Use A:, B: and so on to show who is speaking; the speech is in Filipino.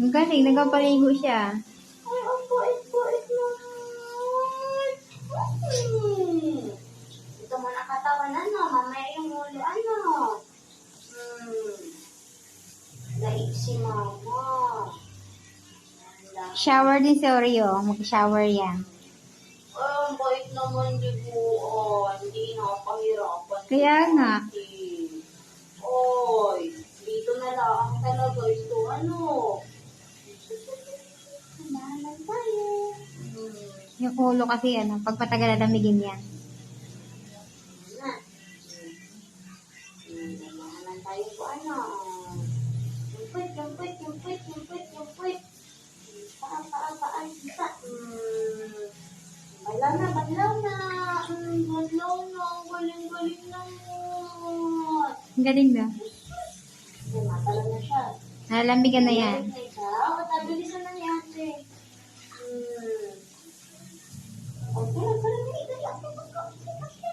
A: Ang galing, nagpapaligo siya.
B: Ay, ang bait-bait naman. Ito mo nakatawan, ano? Mamaya yung ulo, ano? Laig si mama.
A: Shower din si Oreo. Mag-shower yan.
B: Ay, ang bait naman, di po. Hindi nakakahirapan.
A: Kaya nga.
B: Oy, dito na lang talaga ito, ano? Kanalan tayo.
A: Yung ulo kasi, pag matagal na damigin yan.
B: Na. Kanalan tayo po, ano? Yumpit. Paan, isa. Badlaw na. Galing naman.
A: Ang galing na.
B: Matalo na siya.
A: Nalamigan na yan.
B: Ikaw, matabilis